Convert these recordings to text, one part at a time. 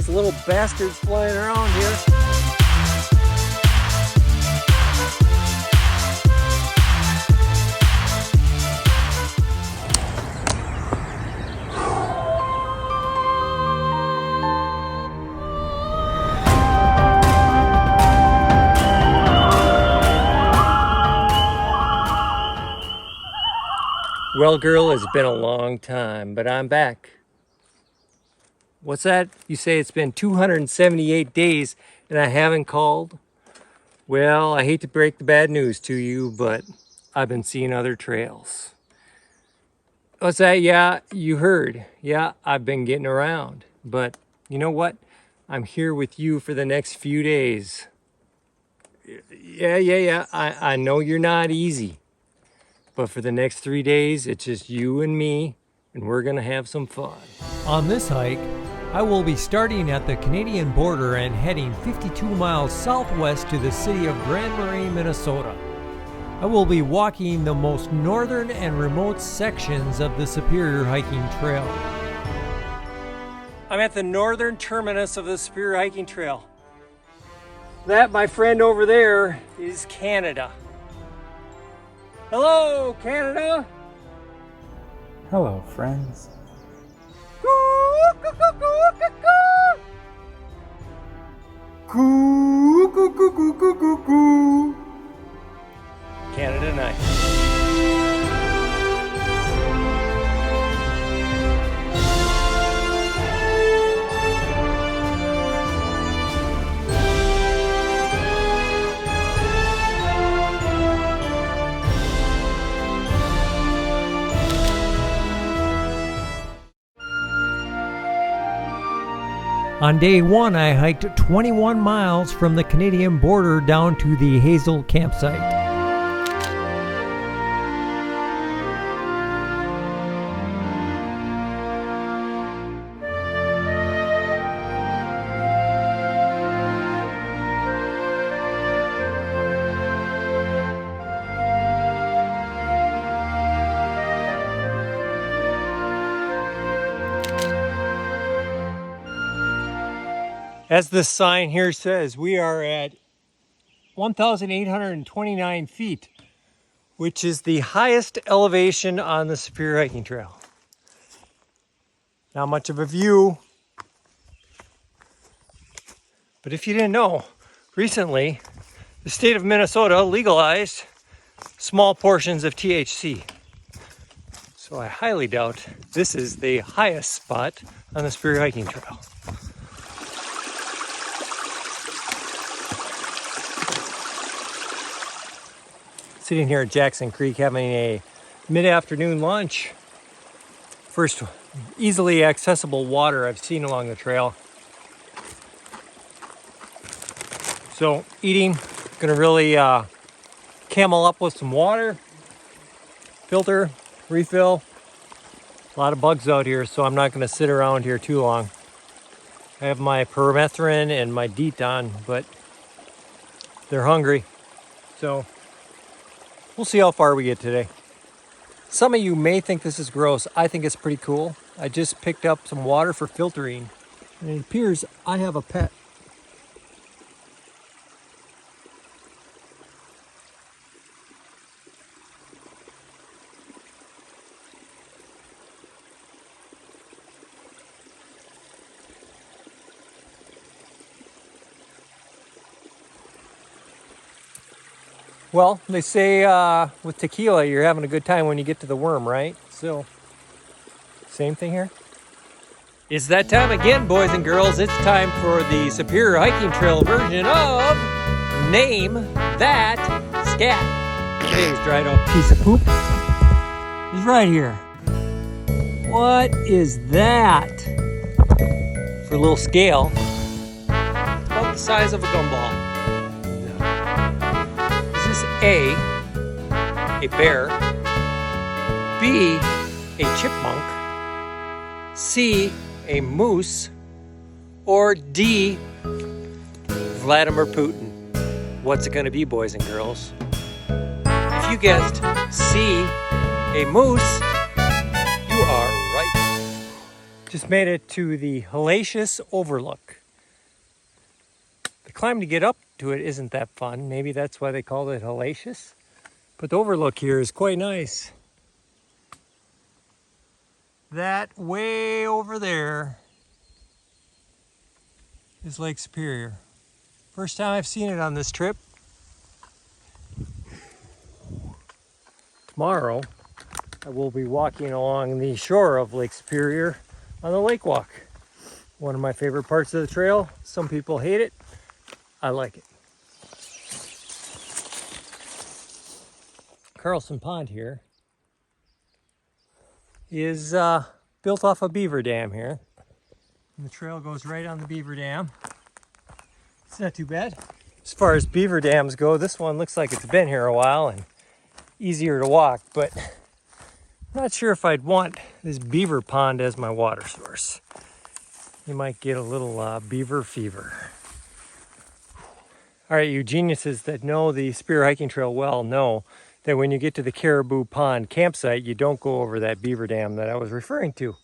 these little bastards flying around here. Well, girl, it's been a long time, but I'm back. What's that? You say it's been 278 days and I haven't called? Well, I hate to break the bad news to you, but I've been seeing other trails. What's that? Yeah, you heard. Yeah, I've been getting around. But you know what? I'm here with you for the next few days. Yeah. I know you're not easy. But for the next 3 days, it's just you and me, and we're gonna have some fun. On this hike, I will be starting at the Canadian border and heading 52 miles southwest to the city of Grand Marais, Minnesota. I will be walking the most northern and remote sections of the Superior Hiking Trail. I'm at the northern terminus of the Superior Hiking Trail. That, my friend over there, is Canada. Hello, Canada! Hello, friends. Canada night. On day one, I hiked 21 miles from the Canadian border down to the Hazel campsite. As the sign here says, we are at 1,829 feet, which is the highest elevation on the Superior Hiking Trail. Not much of a view, but if you didn't know, recently the state of Minnesota legalized small portions of THC. So I highly doubt this is the highest spot on the Superior Hiking Trail. Sitting here at Jackson Creek having a mid-afternoon lunch. First easily accessible water I've seen along the trail. So eating, gonna really camel up with some water, filter, refill. A lot of bugs out here, so I'm not gonna sit around here too long. I have my permethrin and my DEET on, but they're hungry. So we'll see how far we get today. Some of you may think this is gross. I think it's pretty cool. I just picked up some water for filtering, and it appears I have a pet. Well, they say with tequila, you're having a good time when you get to the worm, right? So, same thing here. It's that time again, boys and girls. It's time for the Superior Hiking Trail version of Name That Scat. Today's dried up piece of poop is right here. What is that? For a little scale, about the size of a gumball. A bear, B, a chipmunk, C, a moose, or D, Vladimir Putin. What's it gonna be, boys and girls? If you guessed C, a moose, you are right. Just made it to the hellacious overlook. The climb to get up to it isn't that fun. Maybe that's why they called it hellacious. But the overlook here is quite nice. That way over there is Lake Superior. First time I've seen it on this trip. Tomorrow, I will be walking along the shore of Lake Superior on the lake walk. One of my favorite parts of the trail. Some people hate it. I like it. Carlson Pond here is built off a beaver dam here. And the trail goes right on the beaver dam. It's not too bad. As far as beaver dams go, this one looks like it's been here a while and easier to walk, but I'm not sure if I'd want this beaver pond as my water source. You might get a little beaver fever. All right, you geniuses that know the Spear Hiking Trail well know that when you get to the Caribou Pond campsite, you don't go over that beaver dam that I was referring to.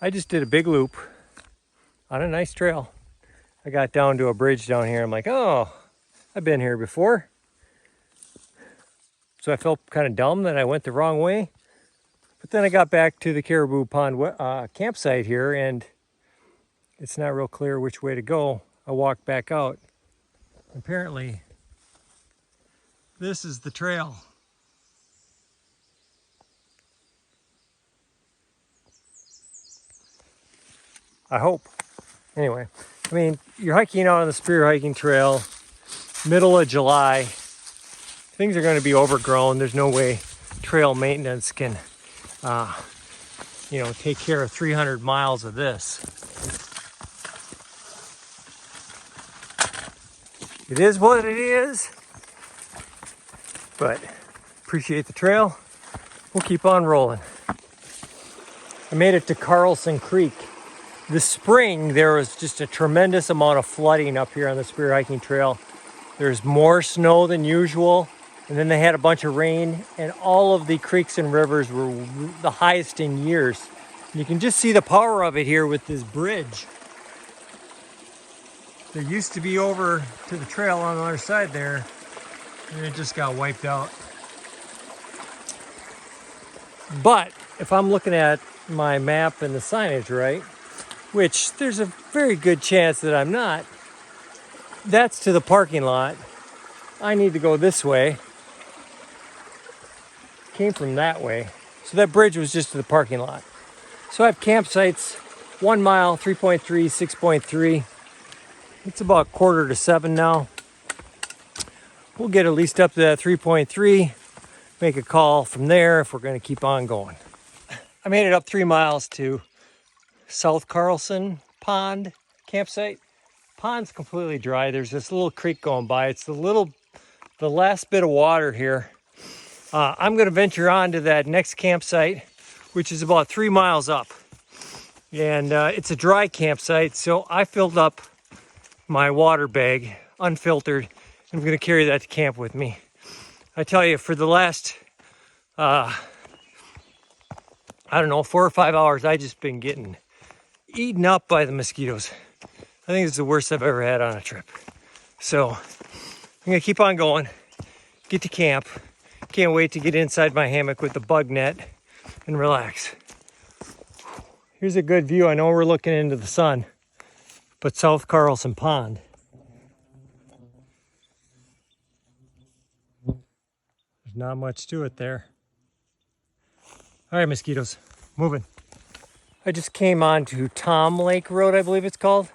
I just did a big loop on a nice trail. I got down to a bridge down here. I'm like, oh, I've been here before. So I felt kind of dumb that I went the wrong way. But then I got back to the Caribou Pond campsite here, and it's not real clear which way to go. I walked back out. Apparently, this is the trail. I hope. Anyway, I mean, you're hiking out on the Spear Hiking Trail, middle of July. Things are going to be overgrown. There's no way trail maintenance can, take care of 300 miles of this. It is what it is. But appreciate the trail. We'll keep on rolling. I made it to Carlson Creek. This spring, there was just a tremendous amount of flooding up here on the Spear Hiking Trail. There's more snow than usual, and then they had a bunch of rain, and all of the creeks and rivers were the highest in years. You can just see the power of it here with this bridge. There used to be over to the trail on the other side there, and it just got wiped out. But if I'm looking at my map and the signage right, which there's a very good chance that I'm not, that's to the parking lot. I need to go this way. Came from that way. So that bridge was just to the parking lot. So I have campsites, 1 mile, 3.3, 6.3. It's about 6:45 now. We'll get at least up to that 3.3, make a call from there if we're going to keep on going. I made it up 3 miles to South Carlson Pond campsite. Pond's completely dry. There's this little creek going by. It's the last bit of water here. I'm going to venture on to that next campsite, which is about 3 miles up. And it's a dry campsite, so I filled up my water bag, unfiltered. I'm going to carry that to camp with me. I tell you, for the last, 4 or 5 hours, I've just been getting eaten up by the mosquitoes. I think it's the worst I've ever had on a trip. So I'm going to keep on going, get to camp. Can't wait to get inside my hammock with the bug net and relax. Here's a good view. I know we're looking into the sun, but South Carlson Pond. There's not much to it there. All right, mosquitoes, moving. I just came on to Tom Lake Road, I believe it's called.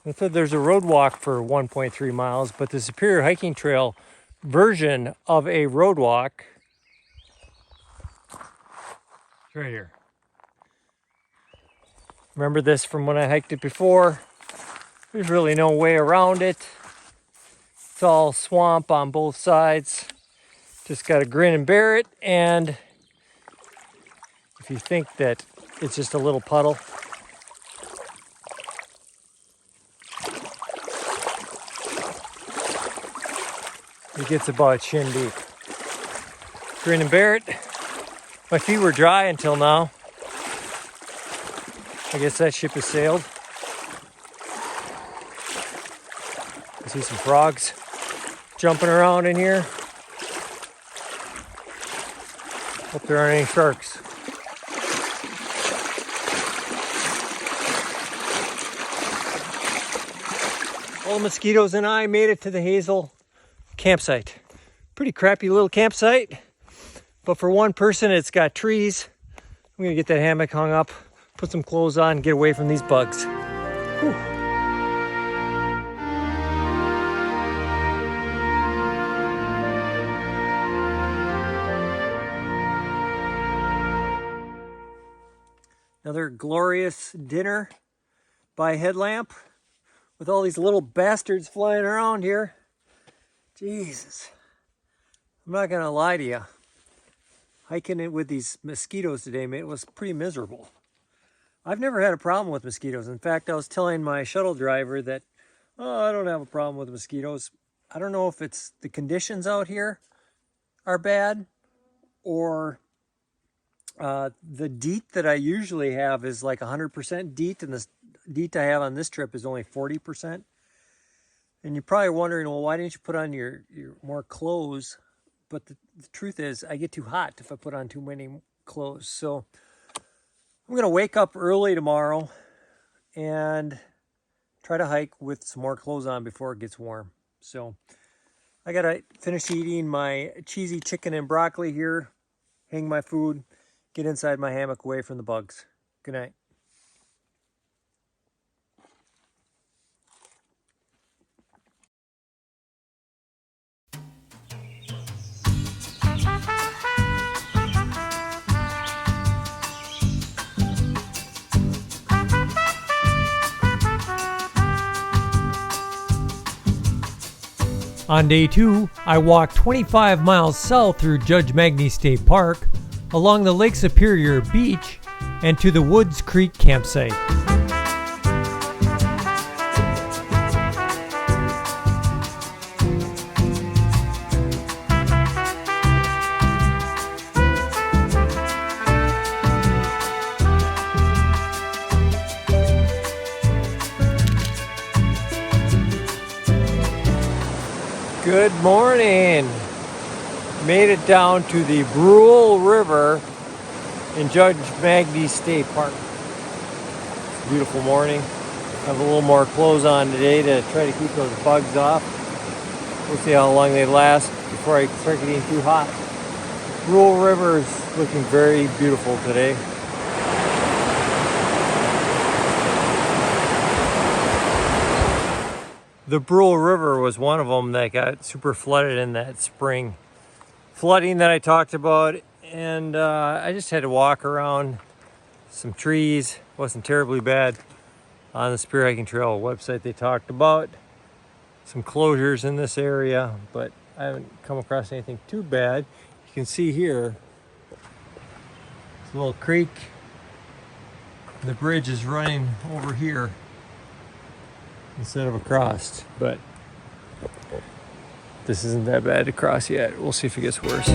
I thought there's a road walk for 1.3 miles, but the Superior Hiking Trail version of a road walk is right here. Remember this from when I hiked it before? There's really no way around it. It's all swamp on both sides. Just got to grin and bear it, and if you think that it's just a little puddle, it gets about chin deep. Grin and bear it. My feet were dry until now. I guess that ship has sailed. I see some frogs jumping around in here. Hope there aren't any sharks. All the mosquitoes and I made it to the Hazel campsite. Pretty crappy little campsite, but for one person it's got trees. I'm gonna get that hammock hung up, put some clothes on, get away from these bugs. Whew. Another glorious dinner by headlamp with all these little bastards flying around here. Jesus. I'm not gonna lie to you. Hiking it with these mosquitoes today, man, it was pretty miserable. I've never had a problem with mosquitoes. In fact, I was telling my shuttle driver that, oh, I don't have a problem with mosquitoes. I don't know if it's the conditions out here are bad or the DEET that I usually have is like 100% DEET, and the DEET I have on this trip is only 40%. And you're probably wondering, well, why didn't you put on your more clothes? But the truth is, I get too hot if I put on too many clothes. So I'm going to wake up early tomorrow and try to hike with some more clothes on before it gets warm. So I got to finish eating my cheesy chicken and broccoli here, hang my food, get inside my hammock away from the bugs. Good night. On day 2, I walked 25 miles south through Judge Magney State Park, along the Lake Superior Beach, and to the Woods Creek campsite. Good morning. Made it down to the Burrows River in Judge Magney State Park. Beautiful morning. Have a little more clothes on today to try to keep those bugs off. We'll see how long they last before I start getting too hot. Burrows River is looking very beautiful today. The Burrows River was one of them that got super flooded in that spring flooding that I talked about, and I just had to walk around some trees. Wasn't terribly bad. On the Spear Hiking Trail website they talked about some closures in this area, but I haven't come across anything too bad. You can see here, it's a little creek. The bridge is running over here instead of across, but this isn't that bad to cross yet. We'll see if it gets worse.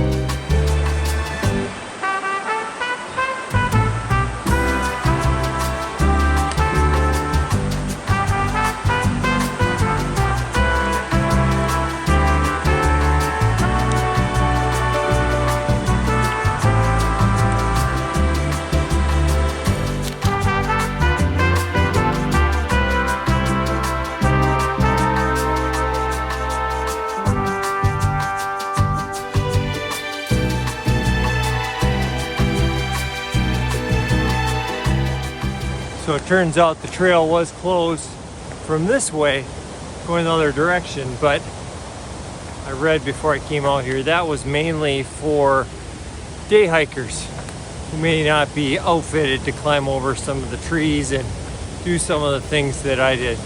So it turns out the trail was closed from this way, going the other direction, but I read before I came out here that was mainly for day hikers who may not be outfitted to climb over some of the trees and do some of the things that I did.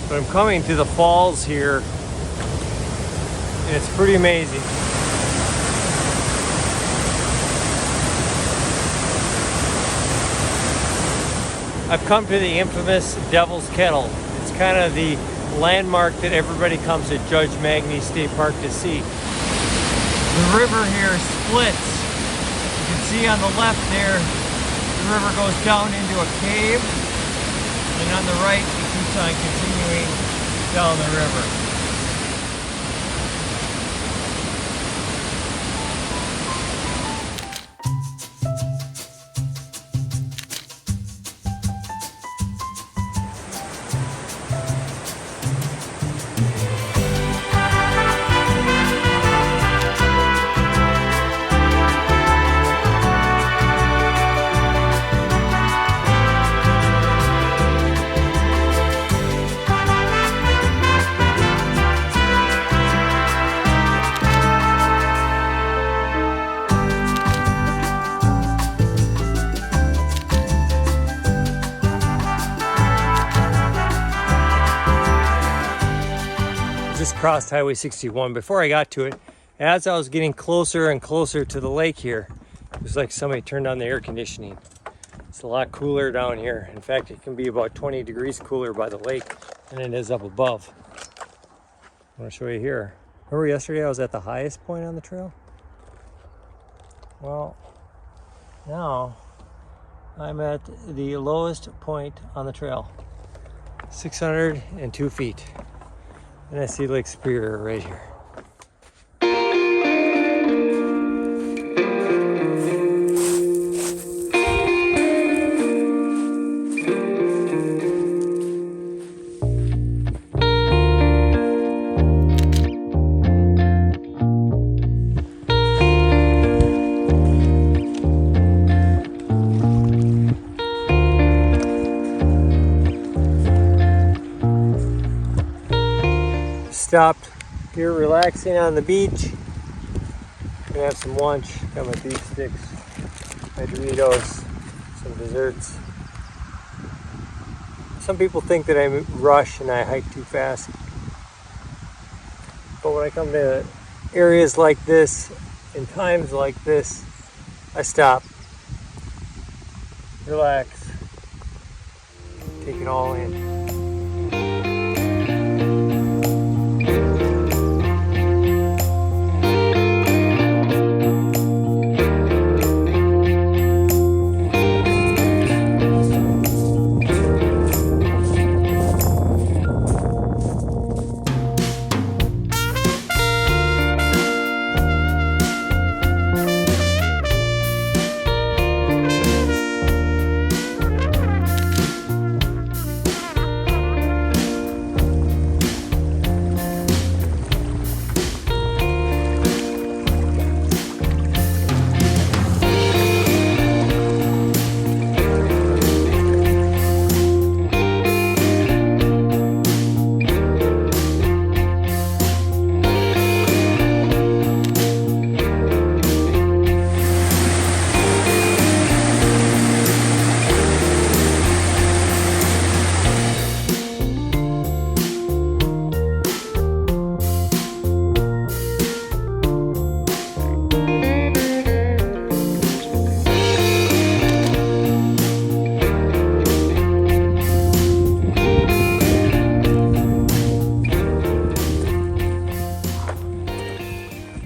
But I'm coming to the falls here, and it's pretty amazing. I've come to the infamous Devil's Kettle. It's kind of the landmark that everybody comes to Judge Magney State Park to see. The river here splits. You can see on the left there, The river goes down into a cave, and on the right it keeps on continuing down the river. Just crossed Highway 61. Before I got to it, as I was getting closer and closer to the lake here, it was like somebody turned on the air conditioning. It's a lot cooler down here. In fact, it can be about 20 degrees cooler by the lake than it is up above. I want to show you here. Remember yesterday I was at the highest point on the trail? Well, now I'm at the lowest point on the trail, 602 feet. And I see Lake Superior right here. Stopped here relaxing on the beach. Gonna have some lunch. Got my beef sticks, my Doritos, some desserts. Some people think that I rush and I hike too fast. But when I come to areas like this, in times like this, I stop, relax, take it all in.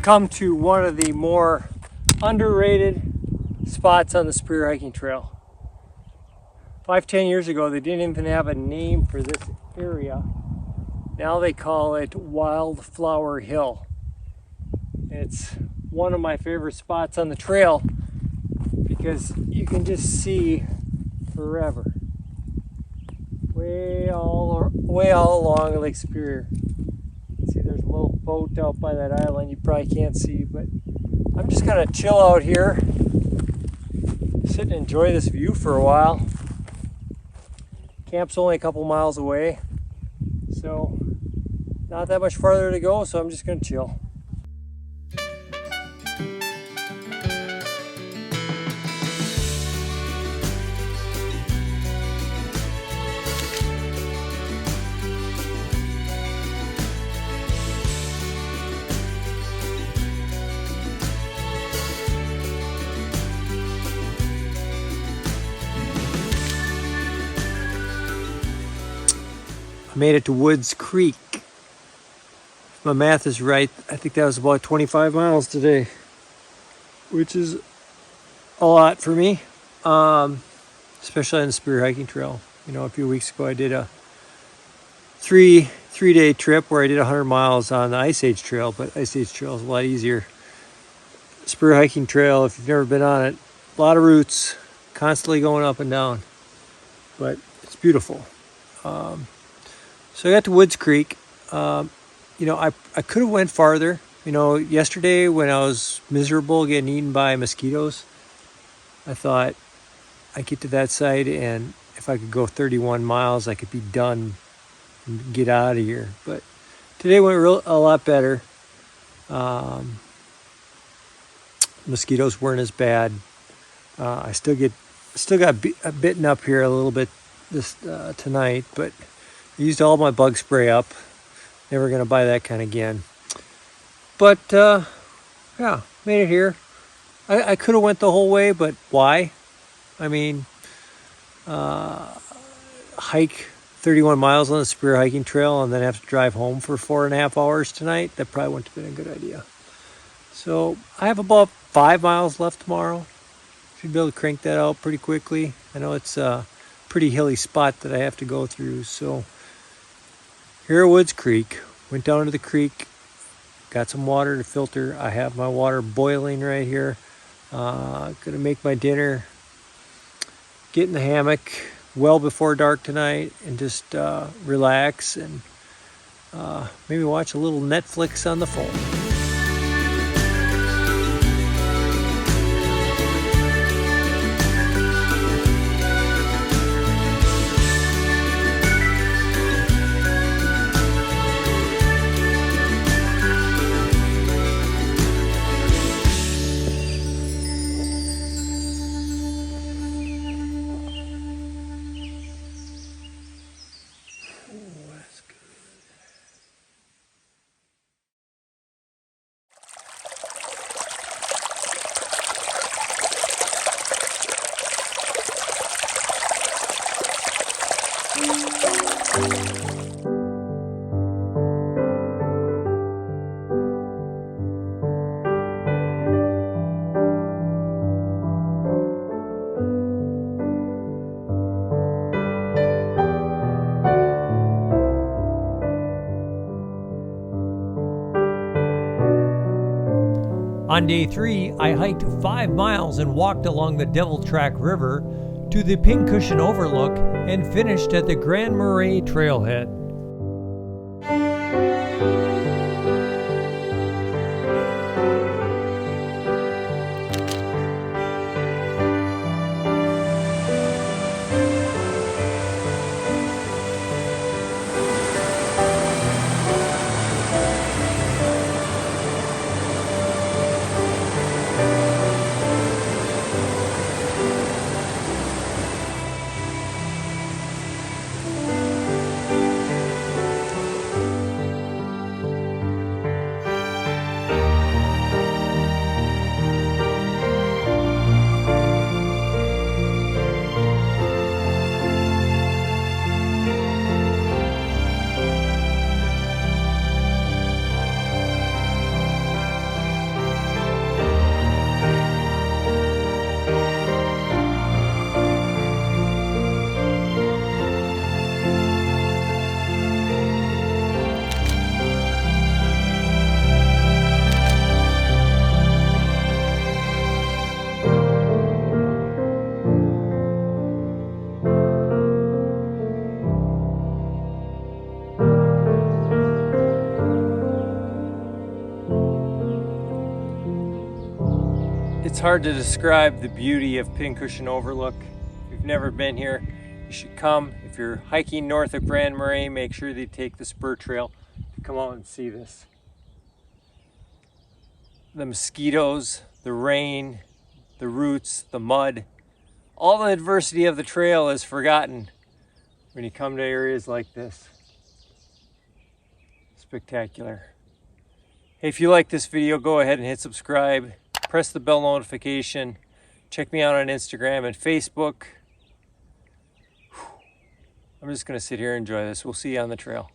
Come to one of the more underrated spots on the Superior Hiking Trail. 5-10 years ago, they didn't even have a name for this area. Now they call it Wildflower Hill. It's one of my favorite spots on the trail because you can just see forever. Way all along Lake Superior. See, there's a little boat out by that island you probably can't see, but I'm just gonna chill out here, sit and enjoy this view for a while. Camp's only a couple miles away, so not that much farther to go, so I'm just gonna chill. Made it to Woods Creek. If my math is right, I think that was about 25 miles today, which is a lot for me. especially on the spear hiking trail. You know, a few weeks ago I did a three-day trip where I did 100 miles on the Ice Age Trail, but Ice Age Trail is a lot easier. Spear hiking trail, if you've never been on it, a lot of roots, constantly going up and down, but it's beautiful. So I got to Woods Creek. You know, I could have went farther. You know, yesterday when I was miserable getting eaten by mosquitoes, I thought I'd get to that site, and if I could go 31 miles, I could be done and get out of here. But today went a lot better. Mosquitoes weren't as bad. I still got bitten up here a little bit tonight, but I used all my bug spray up. Never gonna buy that kind again. But yeah, made it here. I could have went the whole way, but why? I mean, hike 31 miles on the spear hiking trail and then have to drive home for 4.5 hours tonight. That probably wouldn't have been a good idea. So I have about 5 miles left tomorrow. Should be able to crank that out pretty quickly. I know it's a pretty hilly spot that I have to go through. So here at Woods Creek, went down to the creek, got some water to filter. I have my water boiling right here. Gonna make my dinner, get in the hammock well before dark tonight, and just relax and maybe watch a little Netflix on the phone. On day 3, I hiked 5 miles and walked along the Devil Track River to the Pincushion Overlook and finished at the Grand Marais trailhead. It's hard to describe the beauty of Pincushion Overlook. If you've never been here, you should come. If you're hiking north of Grand Marais, make sure that you take the spur trail to come out and see this. The mosquitoes, the rain, the roots, the mud, all the adversity of the trail is forgotten when you come to areas like this. Spectacular. Hey, if you like this video, go ahead and hit subscribe. Press the bell notification. Check me out on Instagram and Facebook. I'm just going to sit here and enjoy this. We'll see you on the trail.